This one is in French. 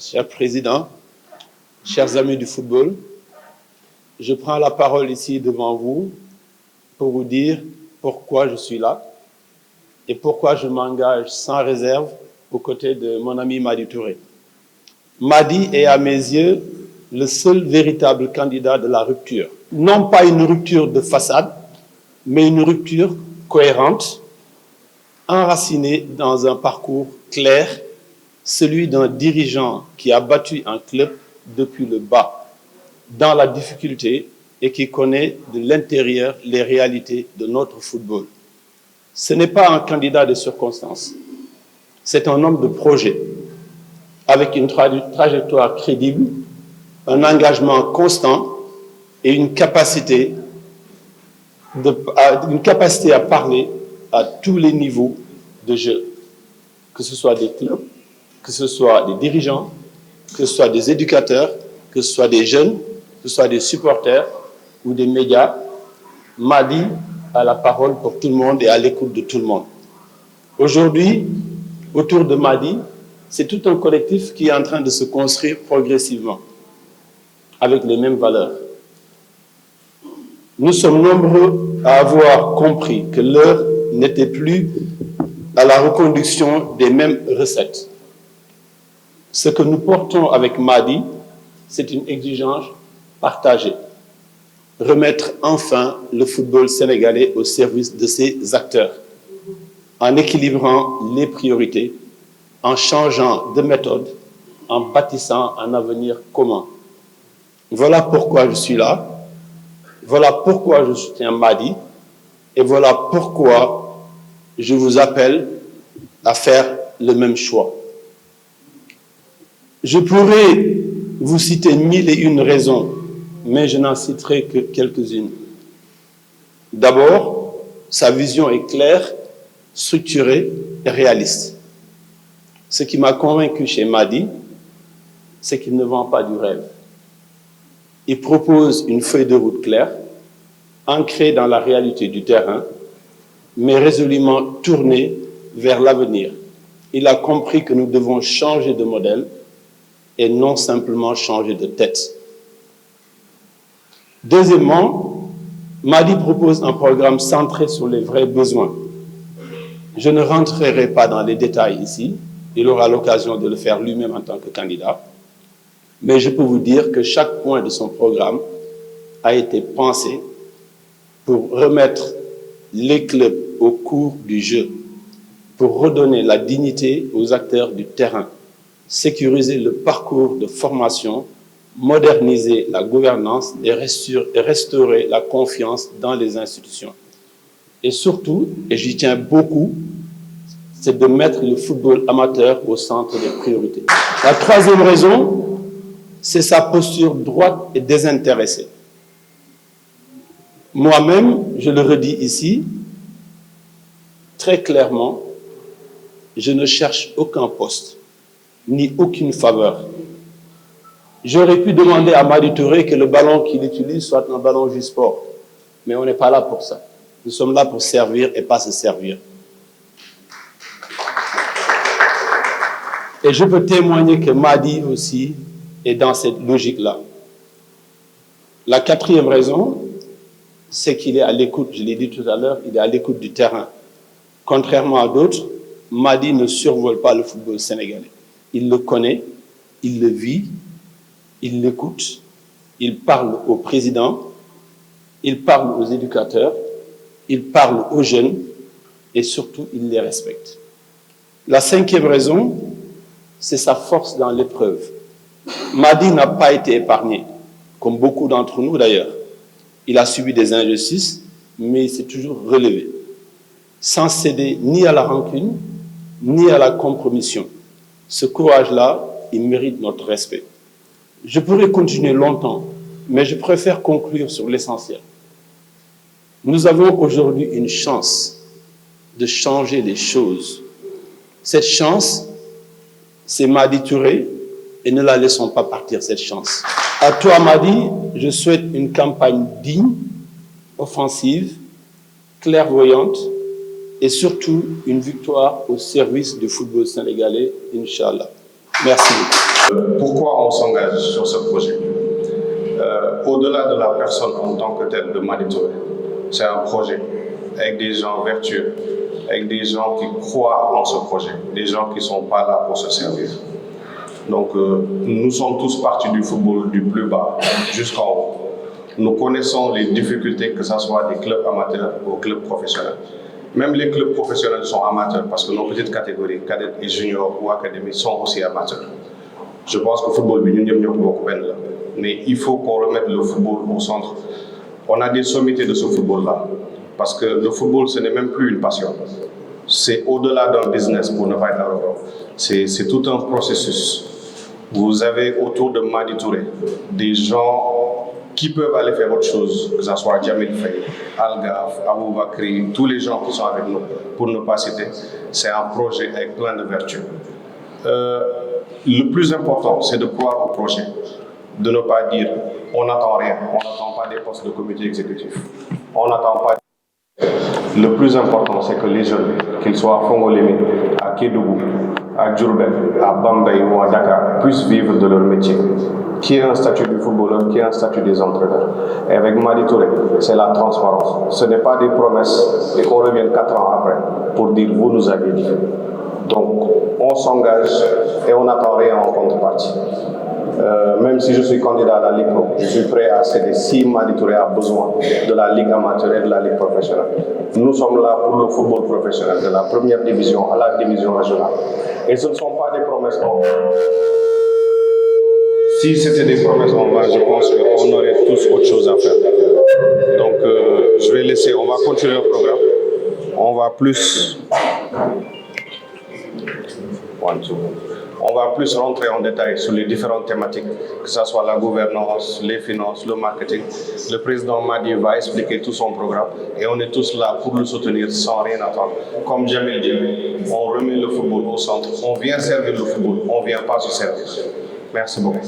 cher Président, chers amis du football, je prends la parole ici devant vous pour vous dire pourquoi je suis là et pourquoi je m'engage sans réserve aux côtés de mon ami Madi Touré. Madi est à mes yeux le seul véritable candidat de la rupture. Non pas une rupture de façade, mais une rupture cohérente, enracinée dans un parcours clair, celui d'un dirigeant qui a battu un club depuis le bas, dans la difficulté et qui connaît de l'intérieur les réalités de notre football. Ce n'est pas un candidat de circonstance, c'est un homme de projet, avec une trajectoire crédible, un engagement constant et une capacité à parler à tous les niveaux de jeu, que ce soit des clubs, que ce soit des dirigeants, que ce soit des éducateurs, que ce soit des jeunes, que ce soit des supporters ou des médias. Madi a la parole pour tout le monde et à l'écoute de tout le monde. Aujourd'hui, autour de Madi, c'est tout un collectif qui est en train de se construire progressivement, avec les mêmes valeurs. Nous sommes nombreux à avoir compris que l'heure n'était plus à la reconduction des mêmes recettes. Ce que nous portons avec Madi, c'est une exigence partagée. Remettre enfin le football sénégalais au service de ses acteurs, en équilibrant les priorités, en changeant de méthode, en bâtissant un avenir commun. Voilà pourquoi je suis là, voilà pourquoi je soutiens Madi, et voilà pourquoi je vous appelle à faire le même choix. Je pourrais vous citer 1001 raisons, mais je n'en citerai que quelques-unes. D'abord, sa vision est claire, structurée et réaliste. Ce qui m'a convaincu chez Madi, c'est qu'il ne vend pas du rêve. Il propose une feuille de route claire, ancrée dans la réalité du terrain, mais résolument tournée vers l'avenir. Il a compris que nous devons changer de modèle et non simplement changer de tête. Deuxièmement, Madi propose un programme centré sur les vrais besoins. Je ne rentrerai pas dans les détails ici, il aura l'occasion de le faire lui-même en tant que candidat, mais je peux vous dire que chaque point de son programme a été pensé pour remettre les clubs au cours du jeu, pour redonner la dignité aux acteurs du terrain, sécuriser le parcours de formation, moderniser la gouvernance et restaurer la confiance dans les institutions. Et surtout, et j'y tiens beaucoup, c'est de mettre le football amateur au centre des priorités. La troisième raison, c'est sa posture droite et désintéressée. Moi-même, je le redis ici, très clairement, je ne cherche aucun poste, ni aucune faveur. J'aurais pu demander à Madi Touré que le ballon qu'il utilise soit un ballon J-Sport, mais on n'est pas là pour ça. Nous sommes là pour servir et pas se servir. Et je peux témoigner que Madi aussi est dans cette logique-là. La quatrième raison, c'est qu'il est à l'écoute, je l'ai dit tout à l'heure, il est à l'écoute du terrain. Contrairement à d'autres, Madi ne survole pas le football sénégalais. Il le connaît, il le vit, il l'écoute, il parle au président, il parle aux éducateurs, il parle aux jeunes et surtout, il les respecte. La cinquième raison, c'est sa force dans l'épreuve. Madi n'a pas été épargné, comme beaucoup d'entre nous d'ailleurs. Il a subi des injustices, mais il s'est toujours relevé, sans céder ni à la rancune, ni à la compromission. Ce courage-là, il mérite notre respect. Je pourrais continuer longtemps, mais je préfère conclure sur l'essentiel. Nous avons aujourd'hui une chance de changer les choses. Cette chance, c'est Madi Touré, et ne la laissons pas partir, cette chance. À toi, Madi, je souhaite une campagne digne, offensive, clairvoyante, et surtout une victoire au service du football sénégalais, Inch'Allah. Merci beaucoup. Pourquoi on s'engage sur ce projet? Au-delà de la personne en tant que telle de Madi Touré, c'est un projet avec des gens vertueux, avec des gens qui croient en ce projet, des gens qui ne sont pas là pour se servir. Donc nous sommes tous partis du football du plus bas jusqu'en haut. Nous connaissons les difficultés, que ce soit des clubs amateurs ou clubs professionnels. Même les clubs professionnels sont amateurs parce que nos petites catégories, cadets et juniors ou académies, sont aussi amateurs. Je pense que le football, mais il faut qu'on remette le football au centre. On a des sommités de ce football-là, parce que le football, ce n'est même plus une passion. C'est au-delà d'un business, pour ne pas être arrogant. C'est tout un processus. Vous avez autour de Madi Touré des gens qui peuvent aller faire autre chose, que ce soit Jamil Faye, Algaf, Abou Bakri, tous les gens qui sont avec nous, pour ne pas citer. C'est un projet avec plein de vertus. Le plus important, c'est de croire au projet, de ne pas dire on n'attend rien, on n'attend pas des postes de comité exécutif, on n'attend pas. Le plus important, c'est que les jeunes, qu'ils soient à Fongolémé, à Kédougou, à Djurbel, à Bambay ou à Dakar, puissent vivre de leur métier. Qui est un statut du footballeur, qui est un statut des entraîneurs. Et avec Madi Touré, c'est la transparence. Ce n'est pas des promesses et qu'on revienne 4 ans après pour dire vous nous avez dit. Donc, on s'engage et on n'attend rien en contrepartie. Même si je suis candidat à la Ligue Pro, je suis prêt à céder si Madi Touré a besoin de la Ligue amateur et de la Ligue professionnelle. Nous sommes là pour le football professionnel, de la première division à la division régionale. Et ce ne sont pas des promesses en vain. Si c'était des promesses en vain, je pense qu'on aurait tous autre chose à faire. Donc, je vais laisser, on va continuer le programme. On va plus... On va plus rentrer en détail sur les différentes thématiques, que ce soit la gouvernance, les finances, le marketing. Le président Madi va expliquer tout son programme et on est tous là pour le soutenir sans rien attendre. Comme Jamil dit, on remet le football au centre, on vient servir le football, on ne vient pas se servir. Merci beaucoup.